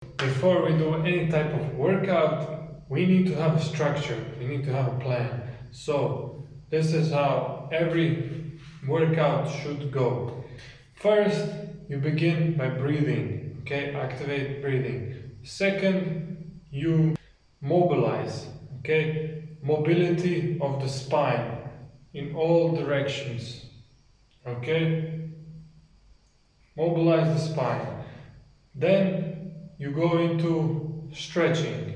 Before we do any type of workout, we need to have a structure, we need to have a plan. So, this is how every workout should go. First, you begin by breathing, okay? Activate breathing. Second, you mobilize, okay? Mobility of the spine in all directions, okay? Mobilize the spine. Then you go into stretching.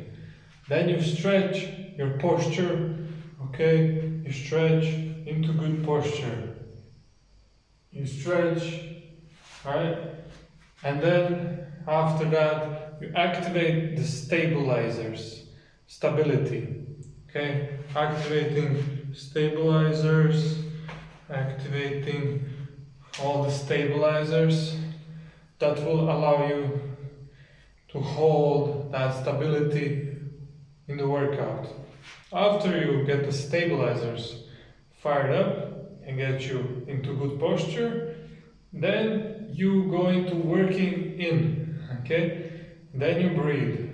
Then you stretch your posture, okay? You stretch into good posture. You stretch, right? And then after that, you activate the stabilizers, stability, okay? Activating stabilizers, activating all the stabilizers that will allow you to hold that stability in the workout. After you get the stabilizers fired up and get you into good posture, then you go into working in, okay? Then you breathe.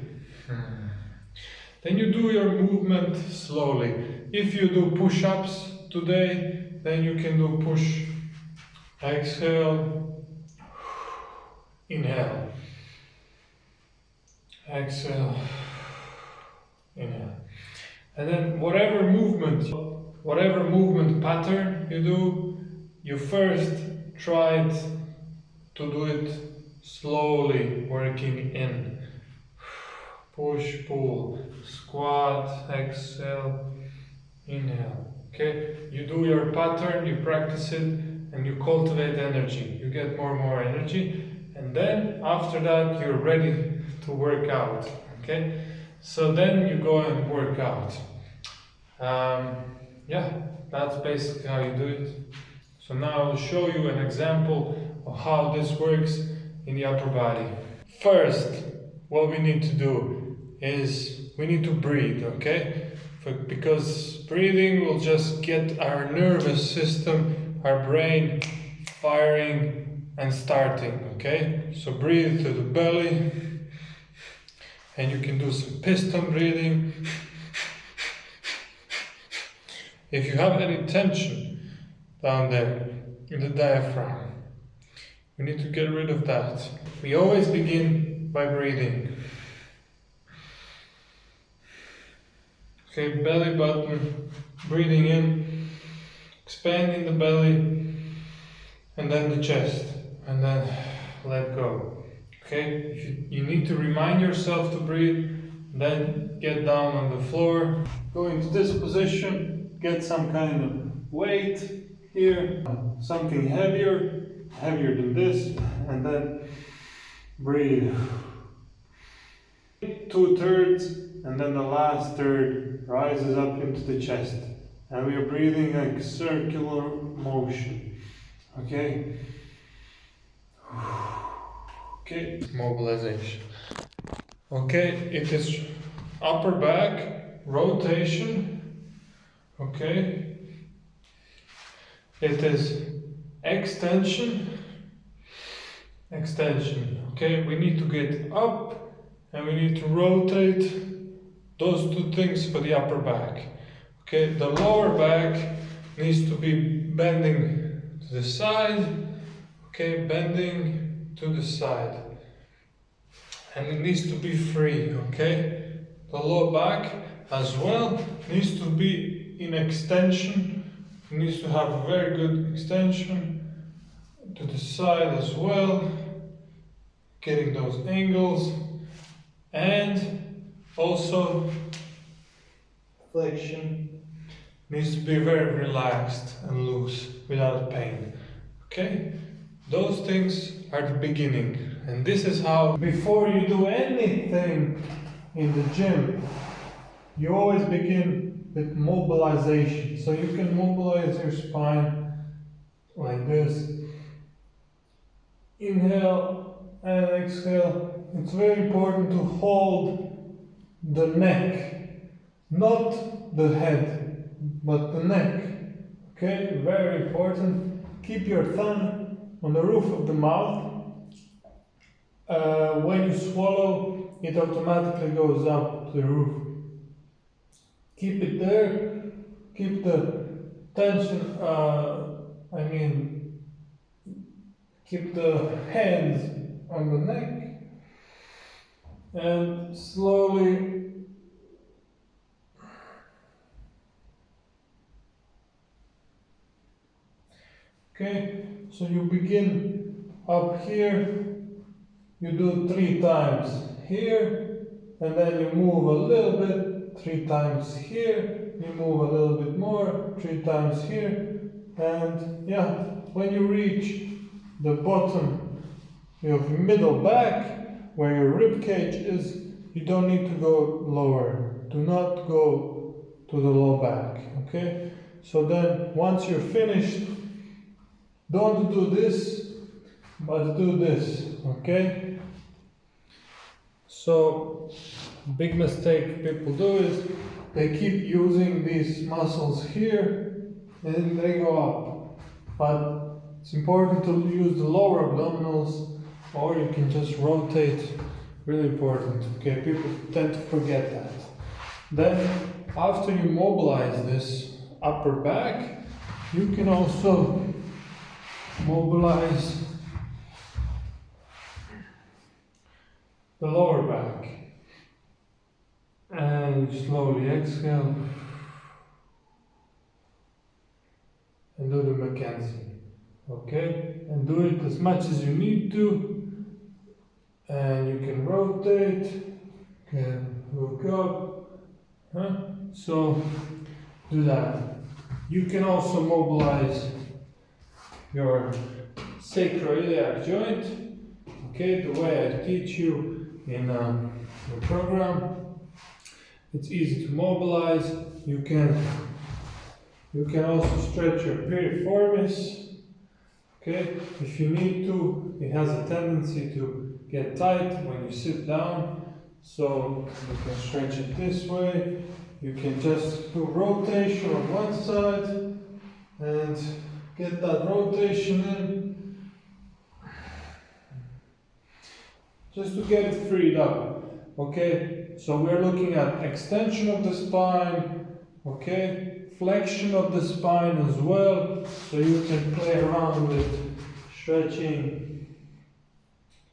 Then you do your movement slowly. If you do push-ups today, then you can do push, exhale, inhale, exhale, inhale. And then whatever movement pattern you do, you first try to do it slowly, working in. Push, pull, squat, exhale, inhale. Okay? You do your pattern, you practice it, and you cultivate energy. You get more and more energy. And then after that, you're ready to work out. Okay? So then you go and work out. Yeah, that's basically how you do it. So now I'll show you an example of how this works in the upper body. First, what we need to do is we need to breathe, okay? Because breathing will just get our nervous system, our brain firing and starting, okay? So breathe through the belly, and you can do some piston breathing. If you have any tension down there in the diaphragm, we need to get rid of that. We always begin by breathing. Okay, belly button, breathing in, expanding the belly, and then the chest, and then let go. Okay, you need to remind yourself to breathe, then get down on the floor, go into this position, get some kind of weight here, something heavier than this, and then breathe. 2/3, and then the last third rises up into the chest, and we are breathing like circular motion. Okay? Okay, mobilization. Okay, it is upper back rotation. Okay, it is extension. Okay, we need to get up and we need to rotate. Those two things for the upper back. Okay, the lower back needs to be bending to the side. Okay, bending to the side. And it needs to be free, okay? The lower back as well needs to be in extension. It needs to have a very good extension to the side as well. Getting those angles. And also flexion needs to be very relaxed and loose without pain. Okay? Those things are the beginning. And this is how, before you do anything in the gym, you always begin with mobilization. So you can mobilize your spine like this. Inhale and exhale. It's very important to hold the neck, not the head, but the neck. Okay, very important. Keep your thumb on the roof of the mouth. When you swallow, it automatically goes up the roof. Keep it there, keep the tension, keep the hands on the neck, and slowly okay, so you begin up here, you do 3 times here, and then you move a little bit, 3 times here, you move a little bit more, 3 times here, and yeah, when you reach the bottom of middle back, where your rib cage is, you don't need to go lower. Do not go to the low back, okay? So then, once you're finished, don't do this, but do this, okay? So, big mistake people do is they keep using these muscles here and they go up. But it's important to use the lower abdominals, or you can just rotate. Really important, okay? People tend to forget that. Then, after you mobilize this upper back, you can also mobilize the lower back. And slowly exhale. And do the Mackenzie. Okay? And do it as much as you need to. And you can rotate. Can look up. So do that. You can also mobilize your sacroiliac joint. Okay, the way I teach you in the program. It's easy to mobilize. You can also stretch your piriformis. Okay, if you need to. It has a tendency to get tight when you sit down. So you can stretch it this way. You can just do rotation on one side and get that rotation in. Just to get it freed up. Okay, so we're looking at extension of the spine, okay, flexion of the spine as well, so you can play around with stretching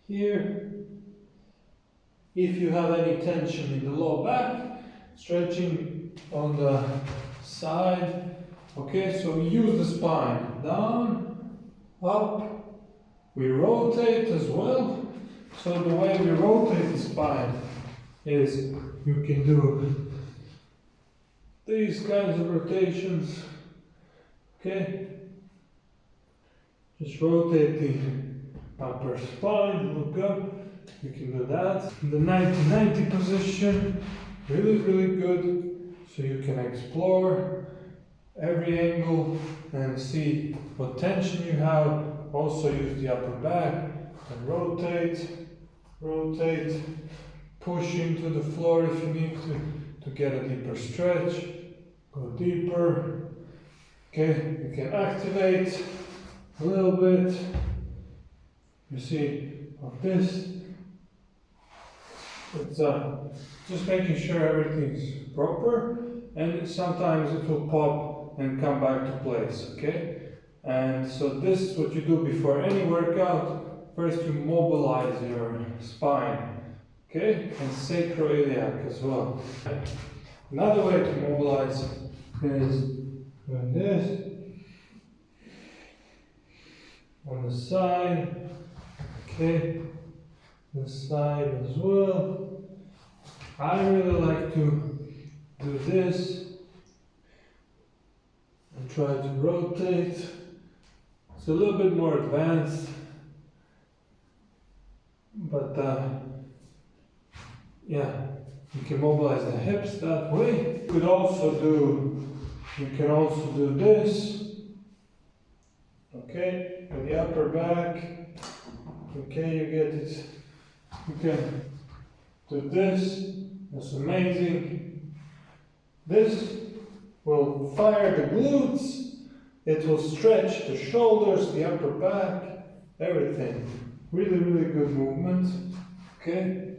here. If you have any tension in the low back, stretching on the side, okay, so we use the spine, down, up, we rotate as well. So the way we rotate the spine is you can do these kinds of rotations, okay? Just rotate the upper spine, look up, you can do that. The 90-90 position, really good, so you can explore every angle and see what tension you have. Also use the upper back and rotate, push into the floor if you need to get a deeper stretch, go deeper. Okay, you can activate a little bit. You see, of this, it's just making sure everything's proper, and sometimes it will pop and come back to place, okay? And so this is what you do before any workout. First you mobilize your spine, okay? And sacroiliac as well. Another way to mobilize is doing this. On the side, okay? The side as well. I really like to do this and try to rotate. It's a little bit more advanced, but yeah, you can mobilize the hips that way. You can also do this, okay, with the upper back, okay, you get it. You can do this, that's amazing. This will fire the glutes, it will stretch the shoulders, the upper back, everything. Really good movement, okay?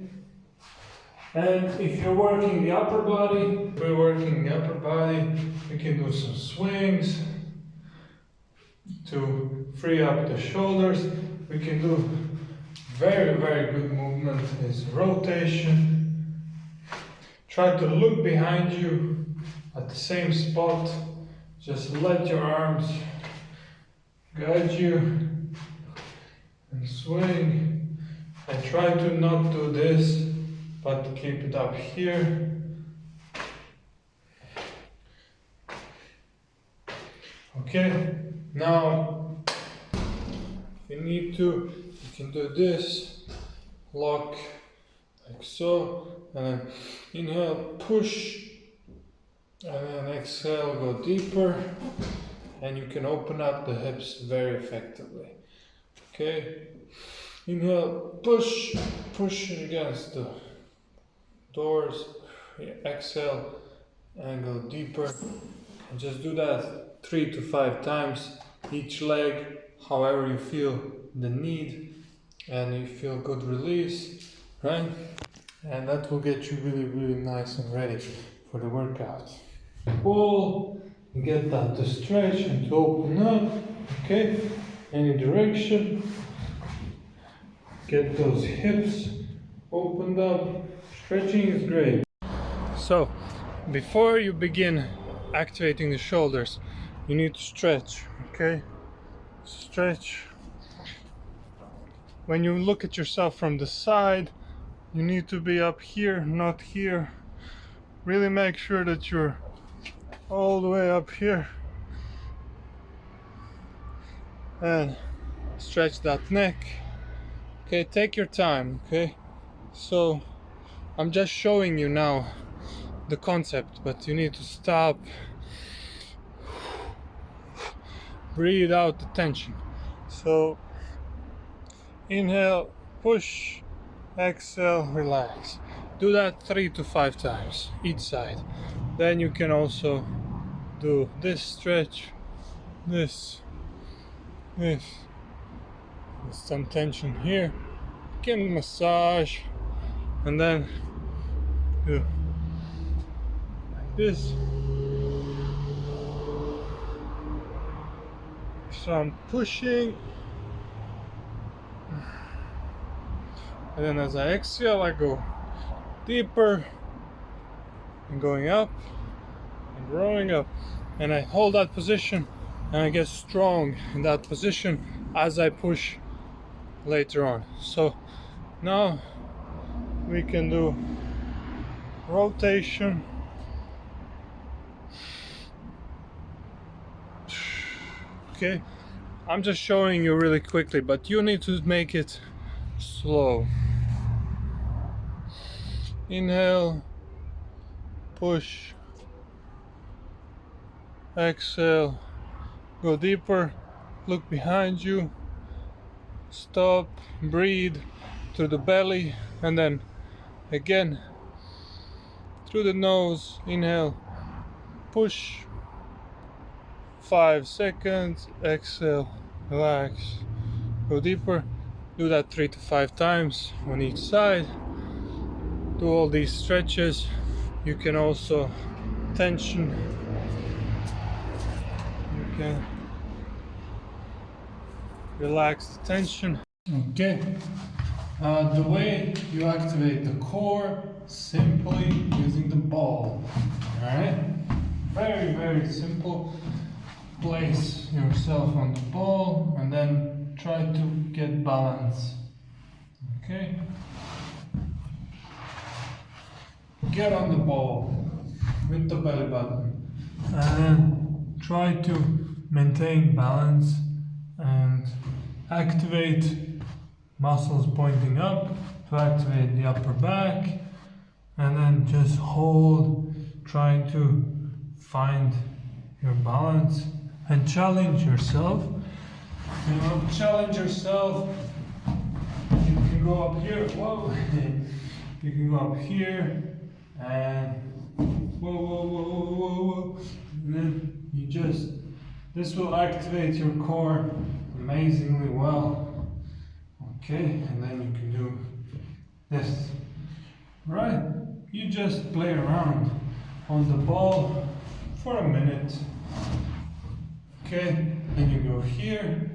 And if you're working the upper body, we can do some swings to free up the shoulders. We can do very, very good movement is rotation. Try to look behind you at the same spot. Just let your arms guide you and swing. And try to not do this, but keep it up here. Okay, now if you need to, you can do this, lock like so, and then inhale, push, and then exhale, go deeper, and you can open up the hips very effectively. Okay, inhale, push, push against the doors, exhale, and go deeper, and just do that 3 to 5 times each leg, however you feel the need and you feel good release, right? And that will get you really, really nice and ready for the workout. Pull, get that to stretch and to open up, okay? Any direction. Get those hips opened up. Stretching is great. So, before you begin activating the shoulders, you need to stretch, okay? Stretch. When you look at yourself from the side, you need to be up here, not here. Really make sure that you're all the way up here. And stretch that neck. Okay, take your time, okay? So, I'm just showing you now the concept, but you need to stop. Breathe out the tension. So inhale, push, exhale, relax. Do that 3 to 5 times each side. Then you can also do this stretch, this, with some tension here. You can massage and then do like this. So I'm pushing, and then as I exhale, I go deeper and going up and growing up, and I hold that position and I get strong in that position as I push later on. So now we can do rotation. Okay, I'm just showing you really quickly, but you need to make it slow. Inhale, push, exhale, go deeper, look behind you, stop, breathe through the belly, and then again through the nose. Inhale, push, 5 seconds, exhale, relax, go deeper. Do that 3 to 5 times on each side. Do all these stretches. You can also tension. You can relax the tension. Okay. The way you activate the core, simply using the ball. Alright? Very, very simple. Place yourself on the ball and then try to get balance. Okay? Get on the ball with the belly button and try to maintain balance and activate muscles pointing up to activate the upper back, and then just hold, trying to find your balance and challenge yourself. You know, challenge yourself. You can go up here, whoa. You can go up here and whoa, whoa, whoa, whoa, whoa, whoa. And then you just, this will activate your core amazingly well. Okay, and then you can do this. Right? you just play around on the ball for a minute. Okay, then you go here,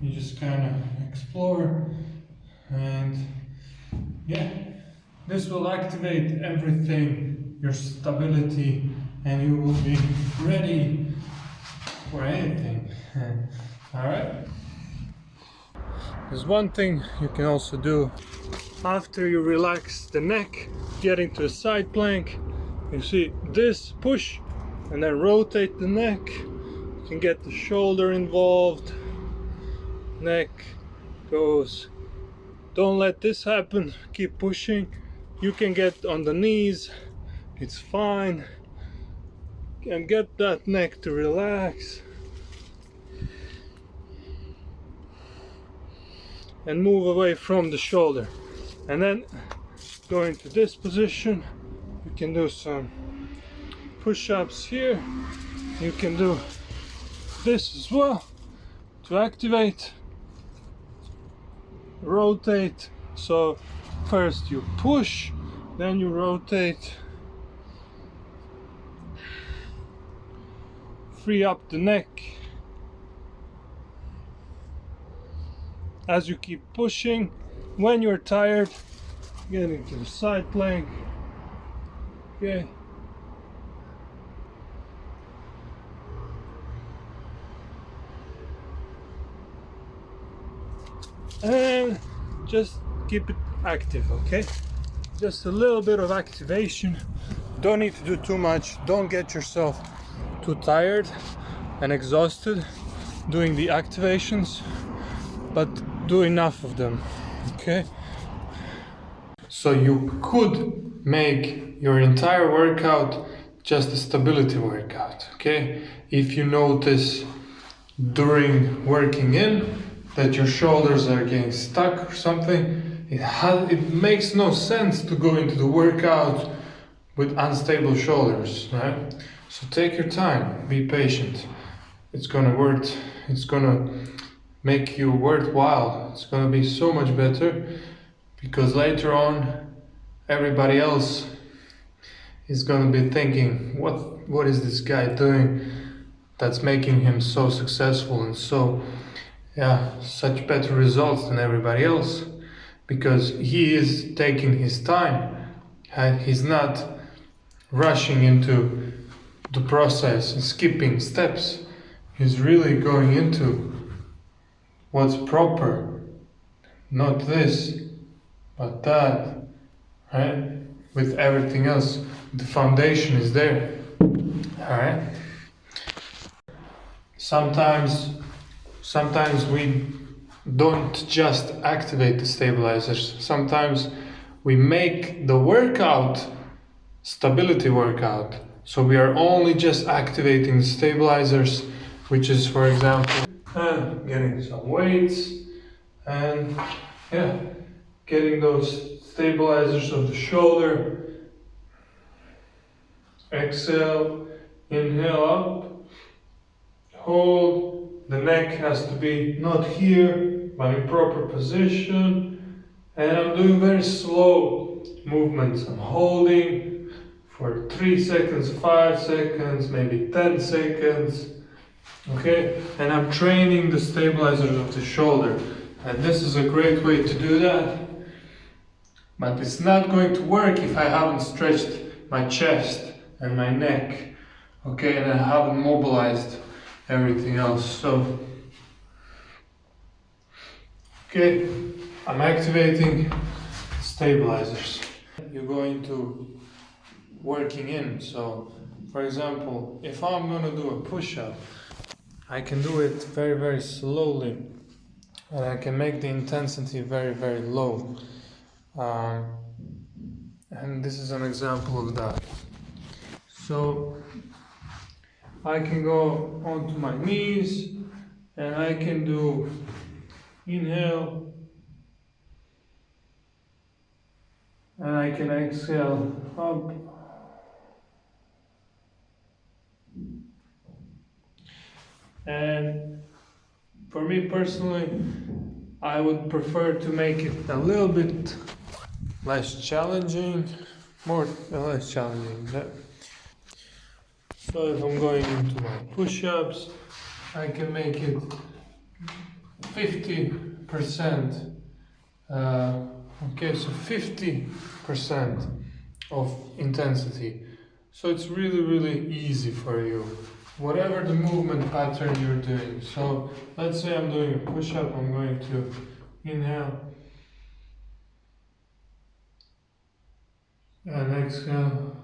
you just kind of explore, and yeah, this will activate everything, your stability, and you will be ready for anything. Alright? There's one thing you can also do after you relax the neck, get into a side plank. You see this, push and then rotate the neck. You can get the shoulder involved. Neck goes. Don't let this happen. Keep pushing. You can get on the knees. It's fine. And get that neck to relax. And move away from the shoulder. And then go into this position. You can do some push-ups here. You can do this as well to activate. Rotate. So first you push, then you rotate. Free up the neck. As you keep pushing, when you're tired, get into the side plank. Okay. And just keep it active, okay? Just a little bit of activation. Don't need to do too much. Don't get yourself too tired and exhausted doing the activations, but do enough of them, okay? So you could make your entire workout just a stability workout, okay? If you notice during working in that your shoulders are getting stuck or something, it makes no sense to go into the workout with unstable shoulders, right? So take your time, be patient. It's gonna work, it's gonna make you worthwhile. It's gonna be so much better, because later on everybody else is gonna be thinking, what is this guy doing that's making him so successful and so such better results than everybody else, because he is taking his time and he's not rushing into the process and skipping steps. He's really going into what's proper, not this but that, right? With everything else, the foundation is there. Alright? Sometimes we don't just activate the stabilizers. Sometimes we make the workout stability workout. So we are only just activating the stabilizers, which is, for example, getting some weights and getting those stabilizers of the shoulder. Exhale, inhale up, hold. The neck has to be not here, but in proper position. And I'm doing very slow movements. I'm holding for 3 seconds, 5 seconds, maybe 10 seconds. Okay? And I'm training the stabilizers of the shoulder. And this is a great way to do that. But it's not going to work if I haven't stretched my chest and my neck. Okay? And I haven't mobilized everything else. So, okay, I'm activating stabilizers. You go into working in. So, for example, if I'm gonna do a push-up, I can do it very, very slowly, and I can make the intensity very, very low. And this is an example of that. So I can go onto my knees and I can do inhale and I can exhale up. And for me personally, I would prefer to make it a little bit less challenging, more or less challenging. So if I'm going into my push-ups, I can make it 50%. Okay, so 50% of intensity. So it's really, really easy for you, whatever the movement pattern you're doing. So let's say I'm doing a push-up, I'm going to inhale and exhale.